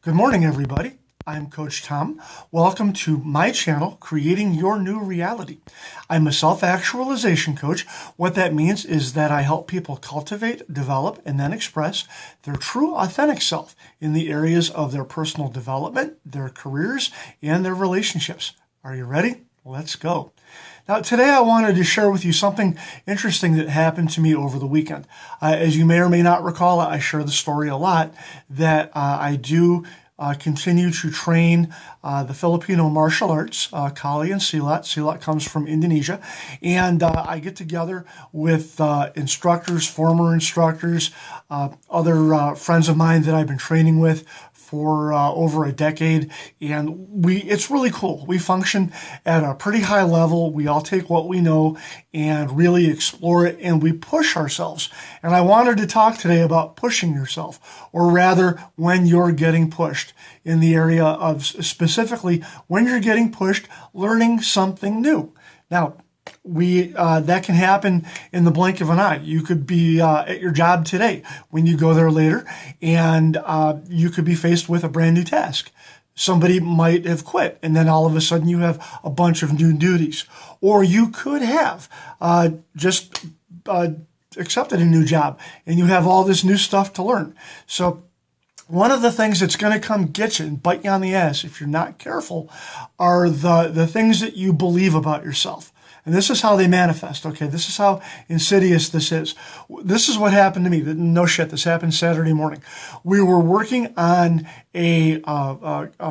Good morning, everybody. I'm Coach Tom. Welcome to my channel, Creating Your New Reality. I'm a self-actualization coach. What that means is that I help people cultivate, develop, and then express their true, authentic self in the areas of their personal development, their careers, and their relationships. Are you ready? Let's go. Now, today I wanted to share with you something interesting that happened to me over the weekend. As you may or may not recall, I share the story a lot that I do continue to train the Filipino martial arts, Kali and Silat. Silat comes from Indonesia. And I get together with instructors, former instructors, other friends of mine that I've been training with for over a decade, and it's really cool. We function at a pretty high level. We all take what we know and really explore it, and we push ourselves. And I wanted to talk today about pushing yourself, or rather when you're getting pushed, in the area of specifically when you're getting pushed, learning something new. Now, that can happen in the blink of an eye. You could be at your job today when you go there later, and you could be faced with a brand new task. Somebody might have quit, and then all of a sudden you have a bunch of new duties. Or you could have just accepted a new job, and you have all this new stuff to learn. So one of the things that's going to come get you and bite you on the ass if you're not careful are the things that you believe about yourself. And this is how they manifest, okay? This is how insidious this is. This is what happened to me. No shit, this happened Saturday morning. We were working on a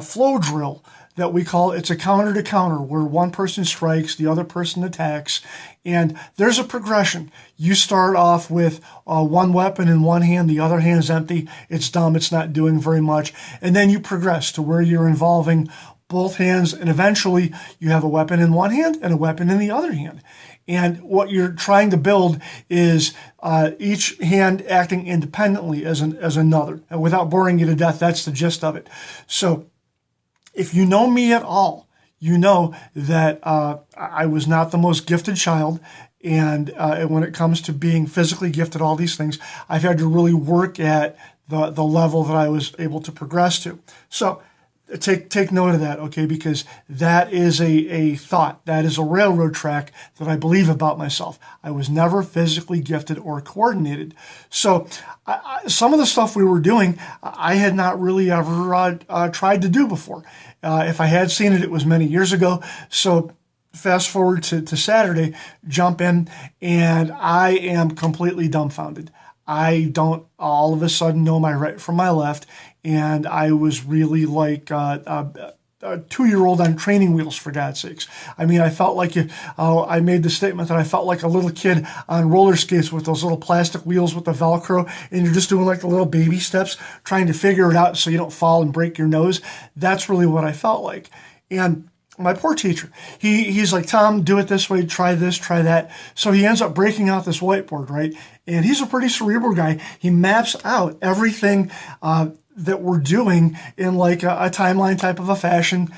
flow drill that we call, it's a counter to counter, where one person strikes, the other person attacks, and there's a progression. You start off with one weapon in one hand, the other hand's empty, it's dumb, it's not doing very much, and then you progress to where you're involving both hands, and eventually you have a weapon in one hand and a weapon in the other hand. And what you're trying to build is each hand acting independently as another. And without boring you to death, that's the gist of it. So if you know me at all, you know that I was not the most gifted child. And when it comes to being physically gifted, all these things, I've had to really work at the level that I was able to progress to. So take note of that, okay, because that is a thought. That is a railroad track that I believe about myself. I was never physically gifted or coordinated. So some of the stuff we were doing, I had not really ever tried to do before. If I had seen it, it was many years ago. So fast forward to Saturday, jump in, and I am completely dumbfounded. I don't all of a sudden know my right from my left, and I was really like a 2-year-old on training wheels, for God's sakes. I mean, I felt like I made the statement that I felt like a little kid on roller skates with those little plastic wheels with the Velcro, and you're just doing like the little baby steps, trying to figure it out so you don't fall and break your nose. That's really what I felt like. And my poor teacher, he's like, Tom, do it this way, try this, try that. So he ends up breaking out this whiteboard, right? And he's a pretty cerebral guy. He maps out everything that we're doing in like a timeline type of a fashion.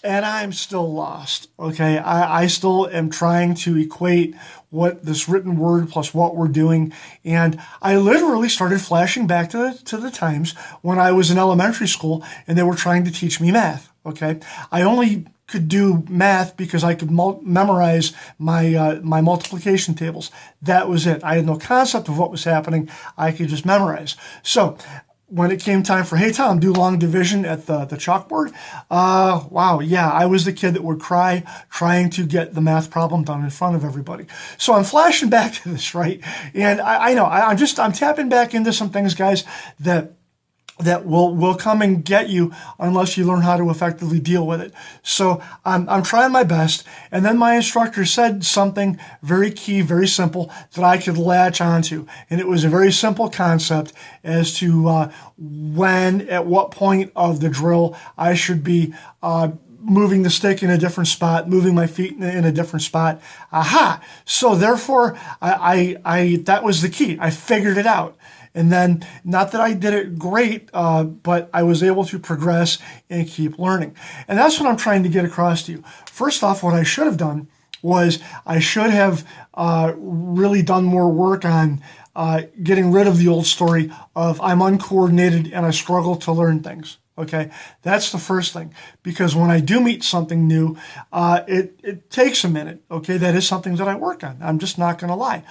And I'm still lost, okay? I still am trying to equate what this written word plus what we're doing. And I literally started flashing back to the times when I was in elementary school and they were trying to teach me math, okay? I only could do math because I could memorize my multiplication tables. That was it. I had no concept of what was happening. I could just memorize. So when it came time for, hey, Tom, do long division at the chalkboard, wow, yeah, I was the kid that would cry trying to get the math problem done in front of everybody. So I'm flashing back to this, right? And I know, I'm tapping back into some things, guys, that will come and get you unless you learn how to effectively deal with it. So I'm trying my best. And then my instructor said something very key, very simple that I could latch onto. And it was a very simple concept as to at what point of the drill I should be moving the stick in a different spot, moving my feet in a different spot. Aha! So therefore, that was the key. I figured it out. And then, not that I did it great, but I was able to progress and keep learning. And that's what I'm trying to get across to you. First off, what I should have done was I should have really done more work on getting rid of the old story of I'm uncoordinated and I struggle to learn things. Okay, that's the first thing, because when I do meet something new, it takes a minute. Okay, that is something that I work on. I'm just not going to lie.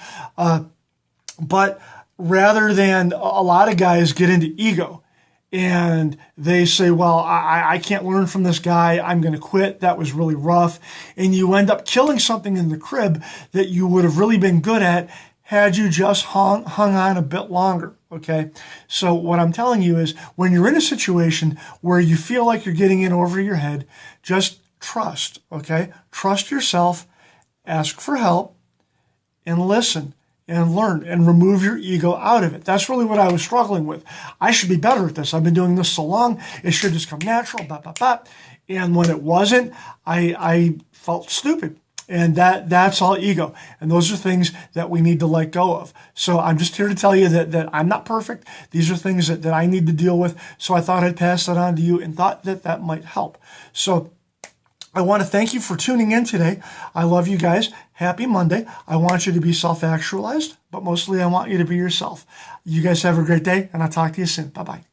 But rather than a lot of guys get into ego and they say, well, I can't learn from this guy, I'm going to quit, that was really rough, and you end up killing something in the crib that you would have really been good at had you just hung on a bit longer. Okay, so what I'm telling you is, when you're in a situation where you feel like you're getting in over your head, just trust. Okay, trust yourself, ask for help, and listen and learn and remove your ego out of it. That's really what I was struggling with. I should be better at this. I've been doing this so long. It should just come natural. And when it wasn't, I felt stupid. And that's all ego. And those are things that we need to let go of. So I'm just here to tell you that I'm not perfect. These are things that I need to deal with. So I thought I'd pass that on to you and thought that might help. So I want to thank you for tuning in today. I love you guys. Happy Monday. I want you to be self-actualized, but mostly I want you to be yourself. You guys have a great day, and I'll talk to you soon. Bye-bye.